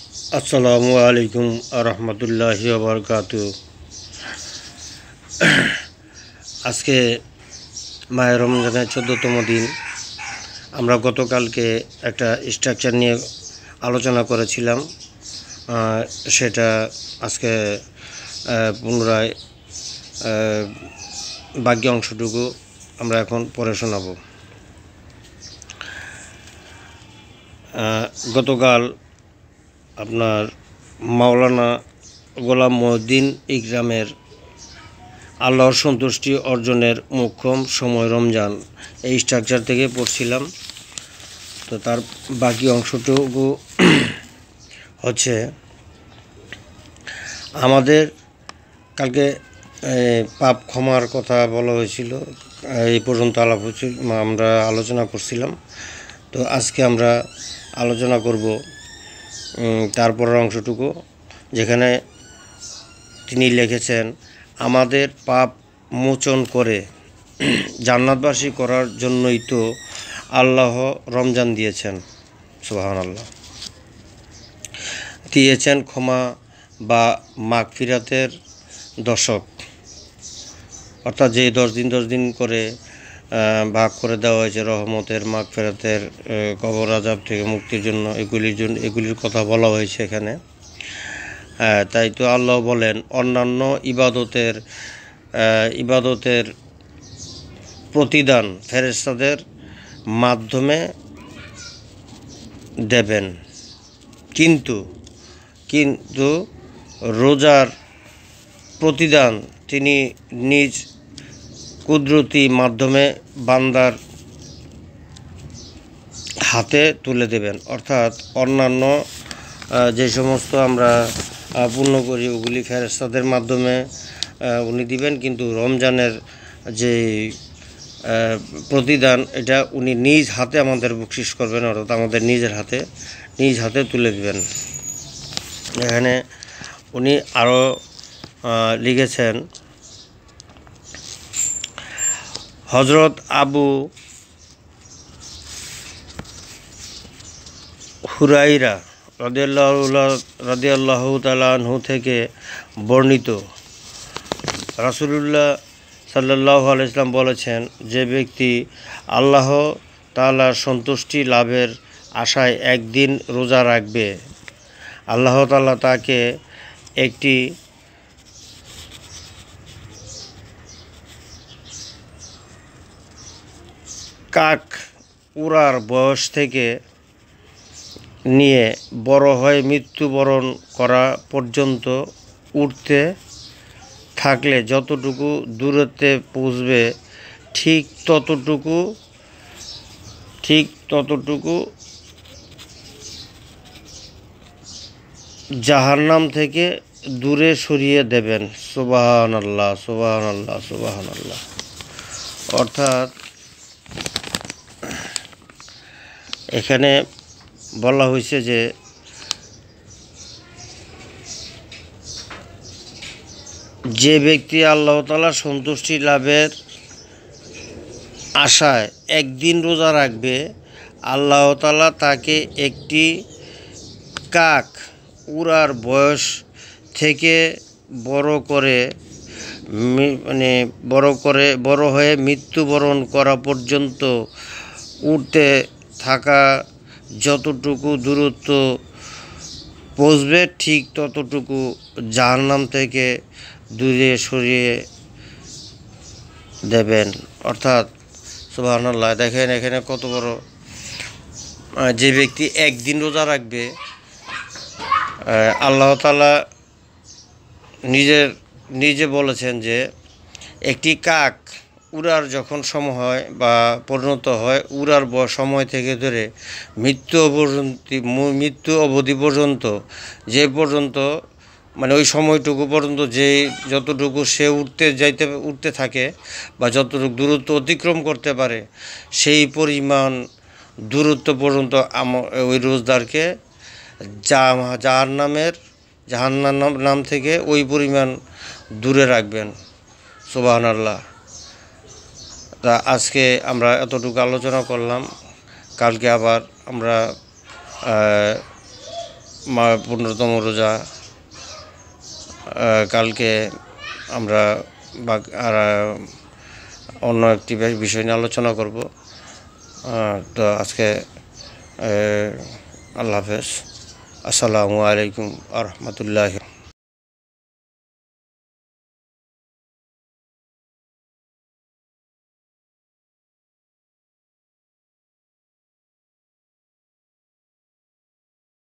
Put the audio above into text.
আসসালামু আলাইকুম রহমতুল্লাহি বারাকাতু। আজকে মাহে রমজানের 14তম দিন। আমরা গতকালকে একটা স্ট্রাকচার নিয়ে আলোচনা করেছিলাম, সেটা আজকে পুনরায় বাকি অংশটুকু আমরা এখন পড়ে শোনাব। গতকাল আপনার মাওলানা গোলাম মহিউদ্দিন ইকরামের আল্লাহর সন্তুষ্টি অর্জনের মোক্ষম সময় রমজান এই স্ট্রাকচার থেকে পড়ছিলাম। তো তার বাকি অংশটুকু হচ্ছে, আমাদের কালকে পাপ ক্ষমার কথা বলা হয়েছিল, এই পর্যন্ত আমরা আলোচনা করছিলাম। তো আজকে আমরা আলোচনা করব তারপরের অংশটুকু, যেখানে তিনি লিখেছেন, আমাদের পাপ মোচন করে জান্নাতবাসী করার জন্যই তো আল্লাহ রমজান দিয়েছেন। সুবহানাল্লাহ। দিয়েছেন ক্ষমা বা মাগফিরাতের দশক, অর্থাৎ যে 10 দিন করে ভাগ করে দেওয়া হয়েছে রহমতের, মাগফিরাতের, কবর আযাব থেকে মুক্তির জন্য, এগুলির কথা বলা হয়েছে এখানে। তাই তো আল্লাহ বলেন, অন্যান্য ইবাদতের প্রতিদান ফেরেশতাদের মাধ্যমে দেবেন, কিন্তু রোজার প্রতিদান তিনি নিজ কুদরতি মাধ্যমে বান্দার হাতে তুলে দেবেন। অর্থাৎ অন্যান্য যে সমস্ত আমরা পূর্ণ করি ওগুলি ফেরেশতাদের মাধ্যমে উনি দিবেন, কিন্তু রমজানের যে প্রতিদান এটা উনি নিজ হাতে আমাদের বকশিশ করবেন, অর্থাৎ আমাদের নিজ হাতে তুলে দেবেন। এখানে উনি আরও লিখেছেন, হযরত আবু হুরাইরা রাদিয়াল্লাহু তাআলা আনহু থেকে বর্ণিত, রাসূলুল্লাহ সাল্লাল্লাহু আলাইহি ওয়াসাল্লাম বলেছেন, যে ব্যক্তি আল্লাহ তাআলার সন্তুষ্টি লাভের আশায় একদিন রোজা রাখবে, আল্লাহ তাআলা তাকে একটি কাক উড়ার বয়স থেকে নিয়ে বড় হয়ে মৃত্যুবরণ করা পর্যন্ত উড়তে থাকলে যতটুকু দূরত্বে পৌঁছবে, ঠিক ততটুকু জাহান্নাম থেকে দূরে সরিয়ে দেবেন। সুবহানাল্লাহ, সুবহানাল্লাহ, সুবহানাল্লাহ। অর্থাৎ এখানে বলা হয়েছে যে ব্যক্তি আল্লাহ তাআলার সন্তুষ্টি লাভের আশায় একদিন রোজা রাখবে, আল্লাহ তাআলা তাকে একটি কাক উড়ার বয়স থেকে বড় হয়ে মৃত্যুবরণ করা পর্যন্ত উড়তে থাকা যতটুকু দূরত্ব পৌঁছবে, ঠিক ততটুকু জাহান্নাম থেকে দূরে সরিয়ে দেবেন। অর্থাৎ সুবহানাল্লাহ, দেখেন এখানে কত বড়। যে ব্যক্তি একদিন রোজা রাখবে, আল্লাহ তাআলা নিজে বলেছেন যে একটি কাক উড়ার যখন সময় হয় বা পরিণত হয়, উড়ার সময় থেকে ধরে মৃত্যু অবধি পর্যন্ত, যে পর্যন্ত মানে ওই সময়টুকু পর্যন্ত যতটুকু সে উঠতে থাকে বা যতটুকু দূরত্ব অতিক্রম করতে পারে, সেই পরিমাণ দূরত্ব পর্যন্ত ওই রোজদারকে জাহান্নাম থেকে ওই পরিমাণ দূরে রাখবেন। সুবহানাল্লাহ। তা আজকে আমরা এতটুকু আলোচনা করলাম, কালকে আবার আমরা 15তম রোজা। কালকে আমরা আর অন্য একটি বিষয় নিয়ে আলোচনা করব। তো আজকে আল্লাহ হাফেজ। আসসালামু আলাইকুম ওয়া রাহমাতুল্লাহি।